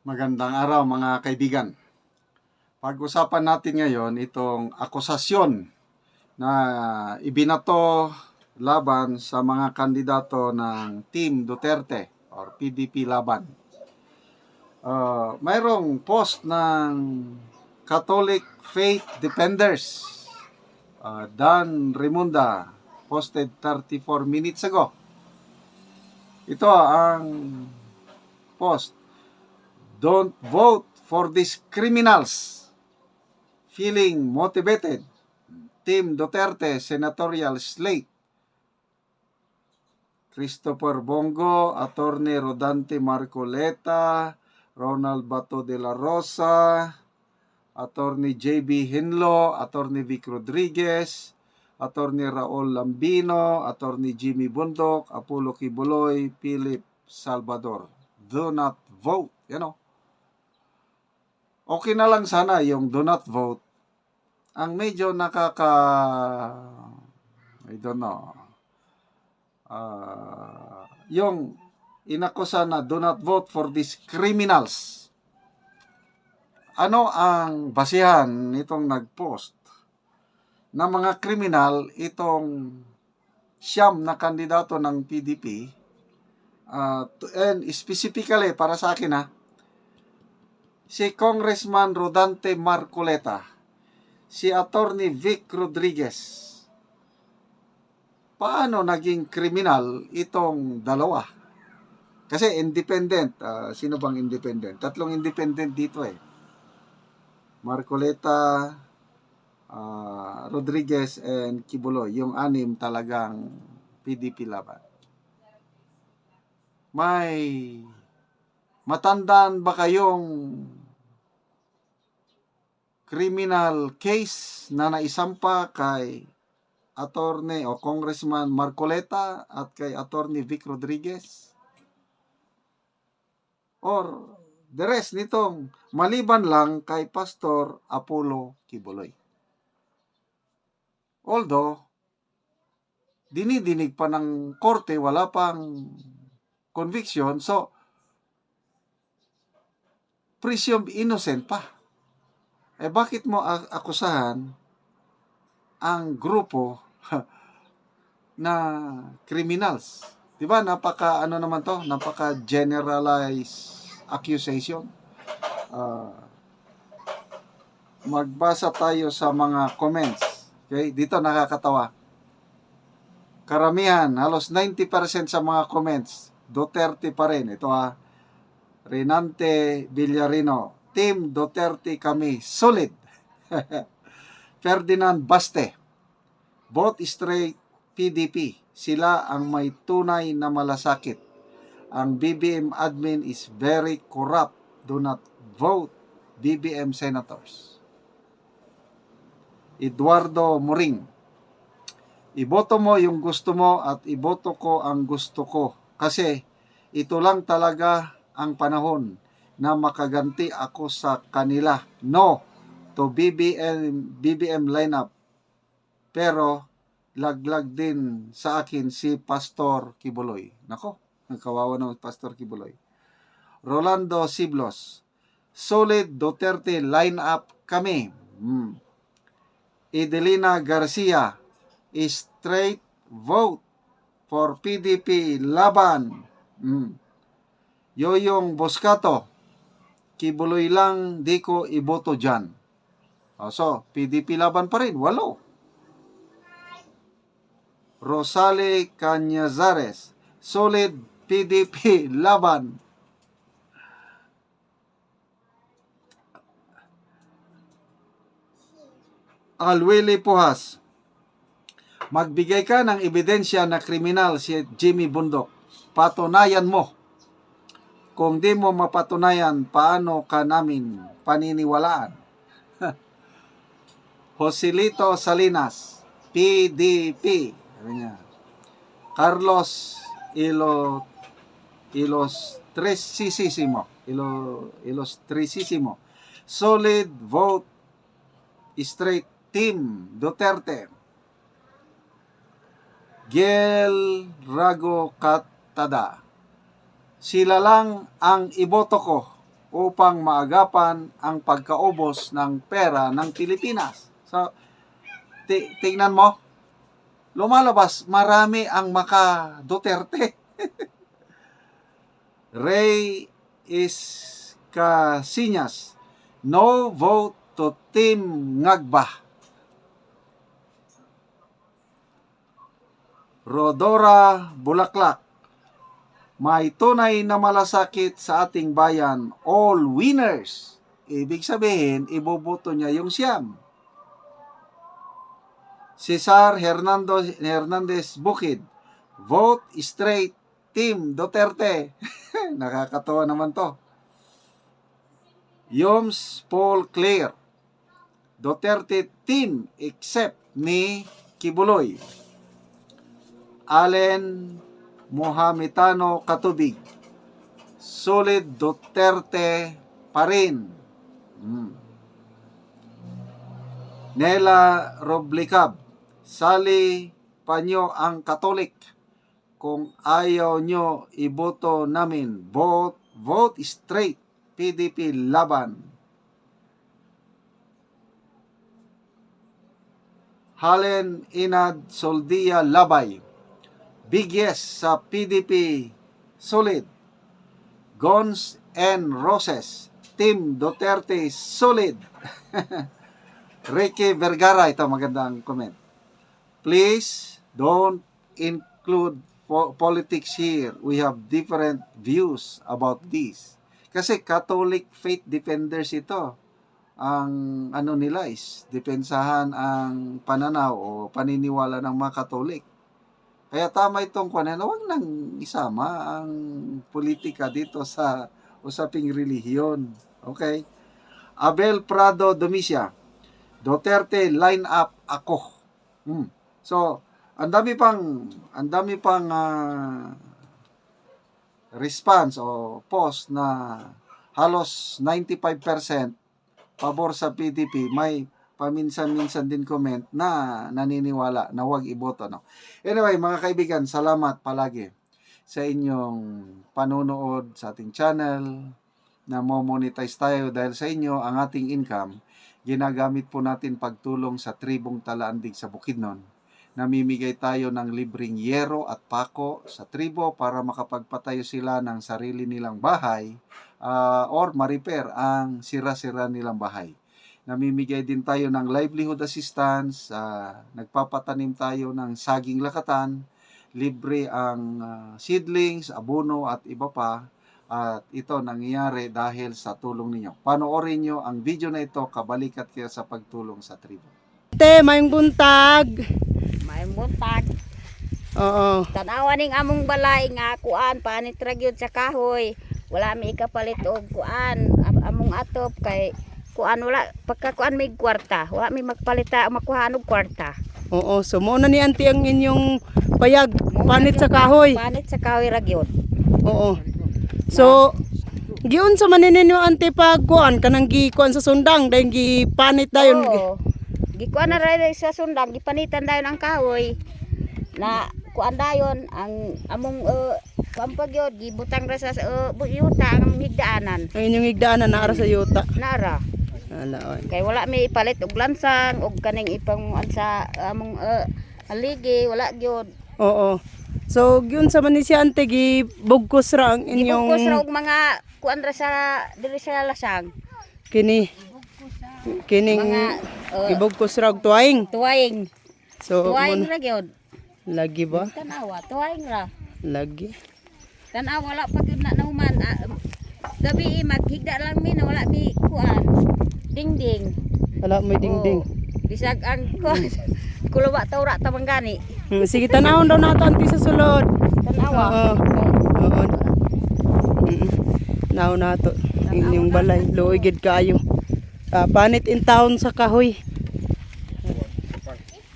Magandang araw mga kaibigan. Pag-usapan natin ngayon itong akusasyon na ibinato laban sa mga kandidato ng Team Duterte or PDP Laban. Mayroong post ng Catholic Faith Defenders, Dan Rimunda, posted 34 minutes ago. Ito ang post. Don't vote for these criminals. Feeling motivated. Team Duterte Senatorial Slate. Christopher Bongo, Attorney Rodante Marcoleta, Ronald Bato de la Rosa, Attorney J.B. Hinlo, Attorney Vic Rodriguez, Attorney Raul Lambino, Attorney Jimmy Bundok, Apollo Kibuloy, Philip Salvador. Do not vote. Okay na lang sana yung do not vote. Ang medyo I don't know, yung inakusa na do not vote for these criminals. Ano ang basihan nitong nag-post na mga kriminal itong siyam na kandidato ng PDP, and specifically para sa akin si Congressman Rodante Marcoleta, si Attorney Vic Rodriguez. Paano naging kriminal itong dalawa? Kasi independent. Sino bang independent? Tatlong independent dito Marcoleta, Rodriguez, and Kibuloy. Yung anim talagang PDP laban. May matandaan ba kayong criminal case na naisampa kay Attorney o Congressman Marcoleta at kay Attorney Vic Rodriguez? Or the rest nitong maliban lang kay Pastor Apollo Kibuloy? Although, dinidinig pa ng korte, wala pang conviction, so presumed innocent pa. Bakit mo akusahan ang grupo na criminals? Diba? Napaka generalized accusation. Magbasa tayo sa mga comments. Okay? Dito nakakatawa. Karamihan, halos 90% sa mga comments, Duterte pa rin. Ito Renante Villarino, Team Duterte kami, solid. Ferdinand Baste, vote straight PDP, sila ang may tunay na malasakit. Ang BBM admin is very corrupt. Do not vote BBM senators. Eduardo Moring, iboto mo yung gusto mo at iboto ko ang gusto ko. Kasi ito lang talaga ang panahon na makaganti ako sa kanila. No to BBM lineup. Pero laglag din sa akin si Pastor Kibuloy. Nako, nagkawawa ng Pastor Kibuloy. Rolando Siblos, solid Duterte lineup kami. Edelina Garcia, straight vote for PDP laban. Yoyong Boscato, Kibuloy lang, di ko iboto dyan. So, PDP laban pa rin, 8. Rosale Cañazares, solid PDP laban. Alwili Puhas, magbigay ka ng ebidensya na kriminal si Jimmy Bundok. Patunayan mo. Kung di mo mapatunayan, paano ka namin paniniwalaan? Joselito Salinas, PDP. Carlos Ilostrisisimo, solid vote straight Team Duterte. Gel Rago Katada, sila lang ang iboto ko. upang maagapan ang pagkaubos ng pera ng Pilipinas. So, tingnan mo, lumalabas, marami ang maka Duterte. Ray Iscasinas, no vote to Team Ngagba. Rodora Bulaklak, may tunay na malasakit sa ating bayan, all winners. Ibig sabihin, iboboto niya yung siyam. Cesar Hernandez Bukid, vote straight Team Duterte. Nakakatawa naman to. Yoms Paul Claire, Duterte Team except ni Kibuloy. Allen Mohamitano Katubig, solid Duterte pa rin. Nela Roblicab, sali pa nyo ang Katolik. Kung ayaw nyo, iboto namin. Vote straight. PDP laban. Halen Inad Soldia Labay, big yes sa PDP, solid. Guns and Roses, Team Duterte, solid. Ricky Vergara, ito magandang comment. Please don't include politics here. We have different views about this. Kasi Catholic faith defenders ito. Ang ano nila is depensahan ang pananaw o paniniwala ng mga Katolik. Kaya tama itong kuwanan, huwag nang isama ang politika dito sa usaping relihiyon. Okay? Abel Prado Domicia, Duterte line up ako. So, ang dami pang response o post na halos 95% pabor sa PDP. May paminsan-minsan din comment na naniniwala na huwag iboto. No? Anyway, mga kaibigan, salamat palagi sa inyong panonood sa ating channel na mo-monetize tayo dahil sa inyo ang ating income ginagamit po natin pagtulong sa tribong Talaandig sa Bukidnon. Namimigay tayo ng libreng yero at pako sa tribo para makapagpatayo sila ng sarili nilang bahay or ma-repair ang sira-sira nilang bahay. Namimigay din tayo ng livelihood assistance, nagpapatanim tayo ng saging lakatan, libre ang seedlings, abono at iba pa. At ito nangyayari dahil sa tulong ninyo. Panoorin nyo ang video na ito, kabalikat kayo sa pagtulong sa tribo. Mayong buntag. May buntag. Oo. Tanawa ning among balay nga kuan panit ra gyud sa kahoy. Wala mi ikapalit og kuan among atop kay kuan wala pagka kuan may kwarta. Wala mi magpalita makuha og kwarta. Oo, so mo na ni auntie ang inyong payag panit sa kahoy. Panit sa kahoy ra gyud. Oo. So giun sa maninin yung auntie pag kuan kanang gikuan sa sundang dahil gipanit dayon. Oo. Gikuan na ra sa sundang gipanitan dayon ang kahoy. Na kuan dayon ang among pampagyod gibutang ra sa yuta ang higdaanan. Ang inyong higdaanan naara sa yuta. Nara. Ala oy. Kay wala mi ipalit og lansang og kaning ipang sa among haligi wala gyud. Oo. So giun sa manin si auntie gibugkos ra ang inyong Gibugkos ra og mga kuan ra sa diri sa lasang. kining Mga gibugkos ra og tuwaing. tuwaing. So Tuwaing ra gyud. lagi ba? Tanawa, tuwaing ra. Lagi. Tanawa wala pa gyud na nahuman. Gabi maghigda lang mi na wala mi kuan. Dingding. Wala may dingding. Oh, bisag ang kuan. Kuluwa tawra tamanggani. Sige, tanawon daw nato auntie sa sulod. Tanawa. Oo. Oo. Now nato inyong balay luoy gid kaayo. Panit in town sa kahoy.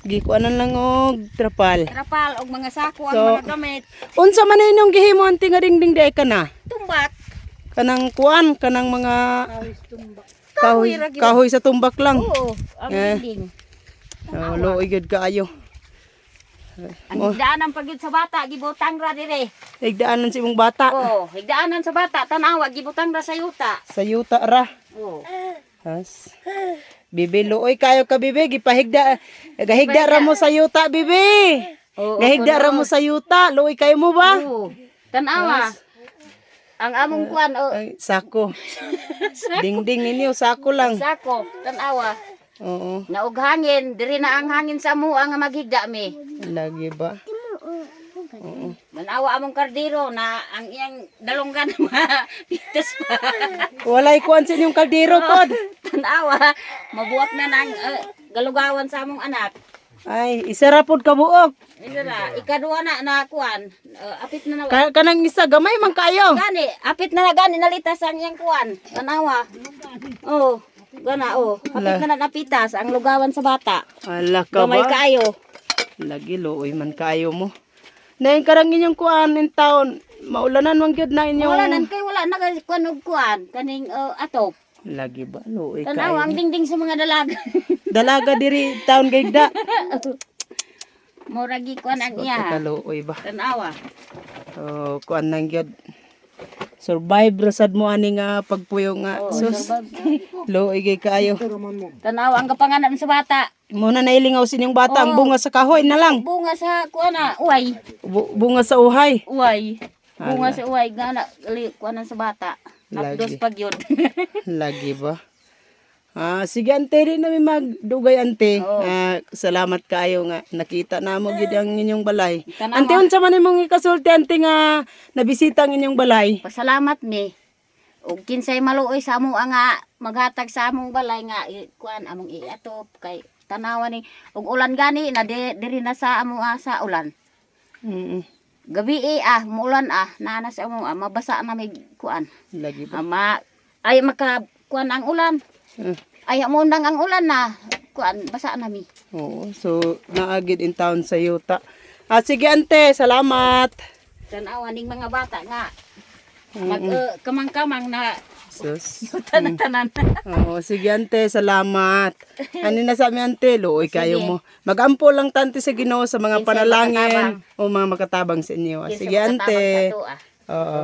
Gikuanan lang og trapal. Trapal og mga sako So, ang mga gamit. Unsa man inyong gihimo auntie nga dingding di ka na? Tumbak. Kanang kuan, kanang mga Kahoy ra gyud. kahoy sa tumbak lang. Oo, ang Eh. dingding. Luoy gid kaayo. Ang higdaanan pag yun sa bata, gibutang ra dire. Higdaanan si mong bata. Oh, higdaanan sa bata, tanawa, gibutang ra sa yuta. Sa yuta ra. Oh. Has. Bibi, luoy kayo ka, bibi. Gahigda ra mo sa yuta, bibi. Oo, Gahigda ra mo sa yuta. Luoy kayo mo ba? Oh. Tanawa. Ang among kuan, oh, Ay, sako. Dingding ninyo, sako lang. sako, tanawa. Oo. Naog hangin, diri na ang hangin sa mua nga maghigda mi. Lagi ba? Manawa among kardiro na ang iyang dalunggan pitas pa. Walay kuan sa inyong kaldero, pod. Tanawa, mabuak na ng galugawan sa among anak. Ay, isa ra pod kabuok. Ito na, ikaduha na kuan. Apit na na. Kanang isa, gamay man kayo. Gani, apit na gani nalitas ang iyang kuan. Tanawa. Oh, gana oh. Apit na napitas ang lugawan sa bata. Ala ka Gamay ba? kaayo. Lagi luoy man kayo mo. Nain karang inyong kuan in taon. Maulanan man gyud na inyong. Wala nan kay wala na kuan og kuan kaning atop. Lagi ba luoy Tanawa ang kayo. dingding sa mga dalaga. Dalaga diri taon gayda. Muragi kuan ang iya. Kaluoy ba? Tanawa. Oh, kuan nang gyud. Survive rasad mo ani nga pagpuyo nga. Sus. Luoy gay kayo. Tanawa ang kapanganan sa bata. Muna nailingaw sinyong bata ang bunga sa kahoy na lang. Bunga sa kuan na uway. Bunga sa uhay. Uway. Bunga sa uway gana kuan sa bata. Napdos pag yun. Lagi ba? Sige ante rin namin magdugay ante. Salamat kayo nga nakita na mo gid ang inyong balay. Tanawa. Ante unsa man imong ikasulti ante nga nabisita ang inyong balay? Pasalamat mi. Og kinsay maluoy sa amo nga maghatag sa among balay nga kuan among iatop kay tanawa ni og ulan gani na diri na sa amo sa ulan. Gabi muulan naana sa amo mabasa na may kuan. Lagi ba? Ay maka kuan ang ulan. Ay mo nang ang ulan na kuan basa na mi. Oo, so naagid in town sa yuta. Sige ante, salamat. Tanawa ning mga bata nga mag kamang-kamang na Sus. tanan-tanan. Oo, sige ante, salamat. Ano na sa amin ante, luoy kayo mo. Magampo lang tante sa Ginoo sa mga Kinsay panalangin makatabang. o mga makatabang sa inyo. Kinsay Sige ante. makatabang sa tuwa. Oo.